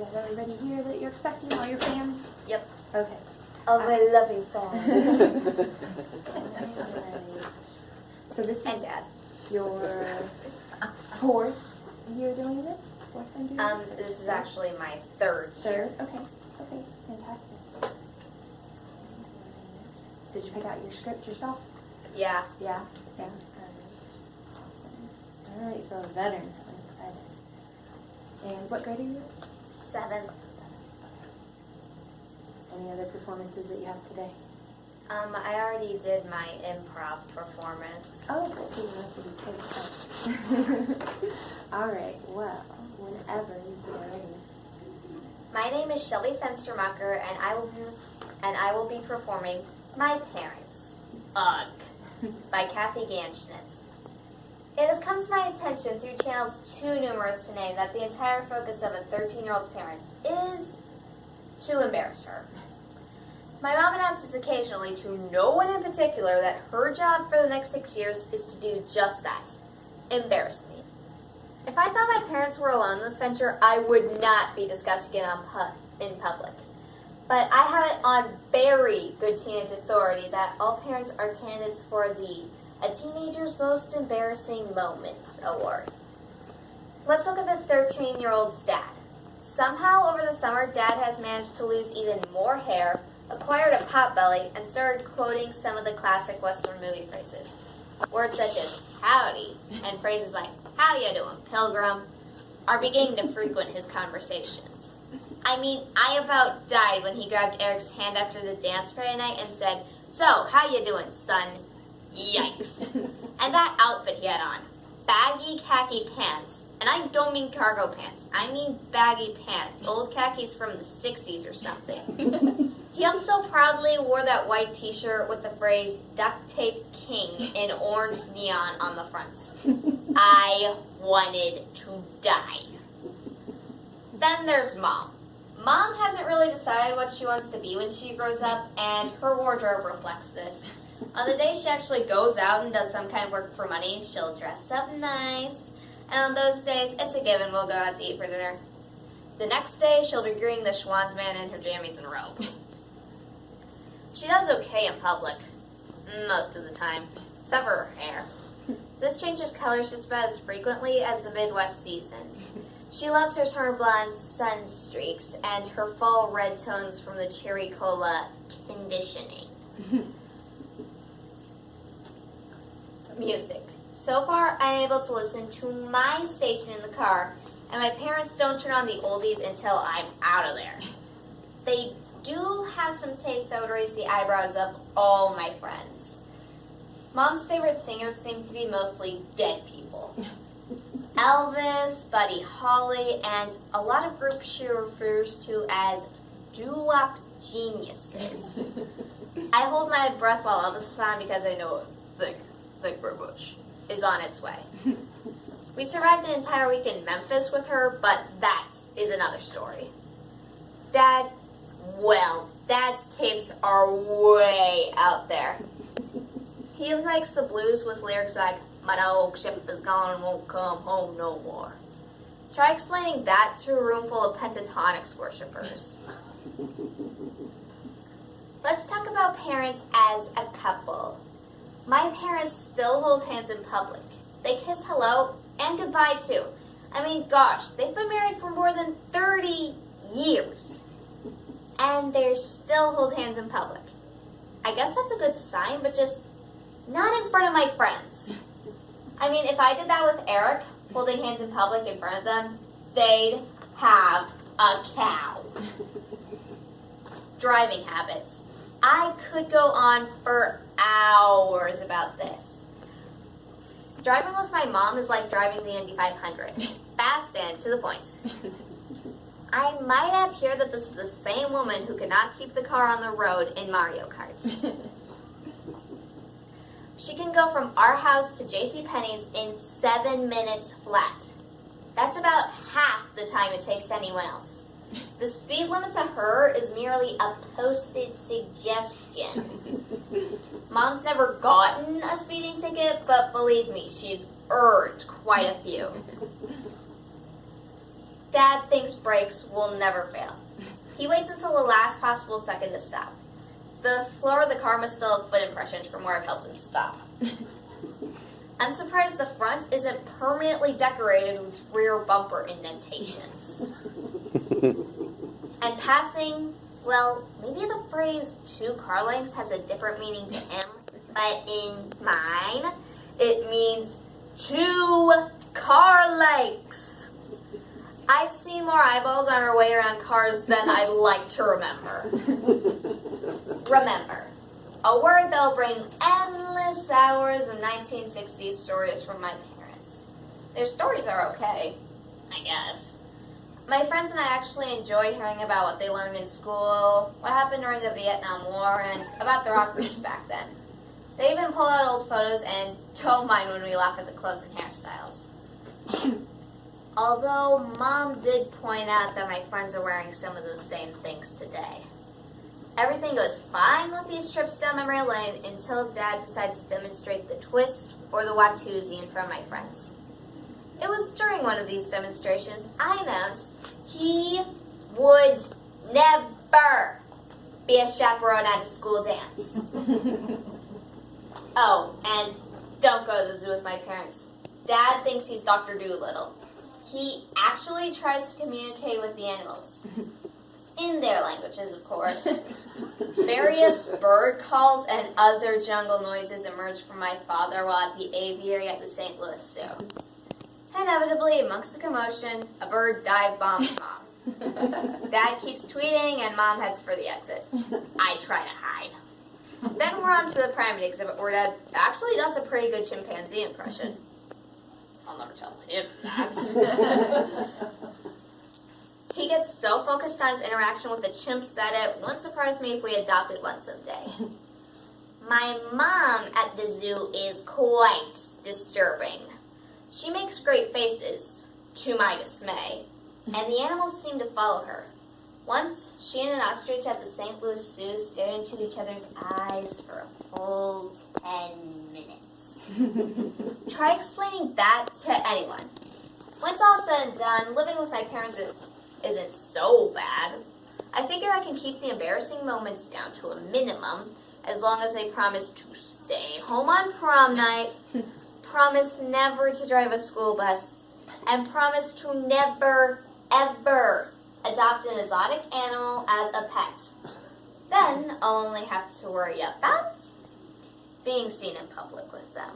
you have everybody here that you're expecting? All your fans? Yep. Okay. All my loving fans. So this And is Dad. your fourth year doing this? Fourth time doing this? This is actually my third year. Third? Okay. Okay. Fantastic. Did you pick out your script yourself? Yeah. Yeah. Yeah. Awesome. All right. So a veteran. I'm excited. And what grade are you? 7. Any other performances that you have today? I already did my improv performance. Oh, good. So you want to be kids. All right. Well, whenever you are ready. My name is Shelby Fenstermacher, and I will be performing My Parents, Ugh, by Kathy Ganschnitz. It has come to my attention through channels too numerous to name that the entire focus of a 13-year-old's parents is to embarrass her. My mom announces occasionally to no one in particular that her job for the next 6 years is to do just that, embarrass me. If I thought my parents were alone in this venture, I would not be discussing it in public. But I have it on very good teenage authority that all parents are candidates for the A Teenager's Most Embarrassing Moments Award. Let's look at this 13-year-old's dad. Somehow over the summer, Dad has managed to lose even more hair, acquired a pot belly, and started quoting some of the classic Western movie phrases. Words such as howdy and phrases like how you doing, pilgrim, are beginning to frequent his conversations. I mean, I about died when he grabbed Eric's hand after the dance Friday night and said, "So, how you doing, son?" Yikes. And that outfit he had on, baggy khaki pants. And I don't mean cargo pants. I mean baggy pants. Old khakis from the 60s or something. He also proudly wore that white t-shirt with the phrase Duct Tape King in orange neon on the front. I wanted to die. Then there's Mom. Mom hasn't really decided what she wants to be when she grows up, and her wardrobe reflects this. On the day she actually goes out and does some kind of work for money, she'll dress up nice. And on those days, it's a given we'll go out to eat for dinner. The next day, she'll be greeting the Schwann's man in her jammies and robe. She does okay in public, most of the time, except for her hair. This changes colors just about as frequently as the Midwest seasons. She loves her summer blonde sun streaks and her fall red tones from the cherry cola conditioning. Music. So far, I'm able to listen to my station in the car, and my parents don't turn on the oldies until I'm out of there. They do have some tapes that would raise the eyebrows of all my friends. Mom's favorite singers seem to be mostly dead people. Elvis, Buddy Holly, and a lot of groups she refers to as doo-wop geniuses. I hold my breath while Elvis is on because I know Think very much is on its way. We survived an entire week in Memphis with her, but that is another story. Dad, well, Dad's tapes are way out there. He likes the blues with lyrics like, "My dog ship is gone and won't come home no more." Try explaining that to a room full of pentatonics worshippers. Let's talk about parents as a couple. My parents still hold hands in public. They kiss hello and goodbye too. I mean, gosh, they've been married for more than 30 years. And they still hold hands in public. I guess that's a good sign, but just not in front of my friends. I mean, if I did that with Eric, holding hands in public in front of them, they'd have a cow. Driving habits. I could go on for hours about this. Driving with my mom is like driving the Indy 500. Fast and to the point. I might add here that this is the same woman who could not keep the car on the road in Mario Kart. She can go from our house to JCPenney's in 7 minutes flat. That's about half the time it takes anyone else. The speed limit to her is merely a posted suggestion. Mom's never gotten a speeding ticket, but believe me, she's earned quite a few. Dad thinks brakes will never fail. He waits until the last possible second to stop. The floor of the car must still have foot impressions from where I've helped him stop. I'm surprised the front isn't permanently decorated with rear bumper indentations. And passing, well, maybe the phrase 2 car lengths has a different meaning to him, but in mine, it means 2 car lengths. I've seen more eyeballs on our way around cars than I'd like to remember. Remember, a word that'll bring endless hours of 1960s stories from my parents. Their stories are okay, I guess. My friends and I actually enjoy hearing about what they learned in school, what happened during the Vietnam War, and about the rock groups back then. They even pull out old photos and don't mind when we laugh at the clothes and hairstyles. Although Mom did point out that my friends are wearing some of the same things today. Everything goes fine with these trips down memory lane until Dad decides to demonstrate the twist or the Watusi in front of my friends. It was during one of these demonstrations I announced he would never be a chaperone at a school dance. Oh, and don't go to the zoo with my parents. Dad thinks he's Dr. Doolittle. He actually tries to communicate with the animals. In their languages, of course. Various bird calls and other jungle noises emerged from my father while at the aviary at the St. Louis Zoo. Inevitably, amongst the commotion, a bird dive bombs Mom. Dad keeps tweeting and Mom heads for the exit. I try to hide. Then we're on to the primate exhibit where Dad actually does a pretty good chimpanzee impression. I'll never tell him that. He gets so focused on his interaction with the chimps that it wouldn't surprise me if we adopted one someday. My mom at the zoo is quite disturbing. She makes great faces, to my dismay, and the animals seem to follow her. Once, she and an ostrich at the St. Louis Zoo stared into each other's eyes for a full 10 minutes. Try explaining that to anyone. When it's all said and done, living with my parents isn't so bad. I figure I can keep the embarrassing moments down to a minimum as long as they promise to stay home on prom night, promise never to drive a school bus, and promise to never, ever adopt an exotic animal as a pet. Then I'll only have to worry about being seen in public with them.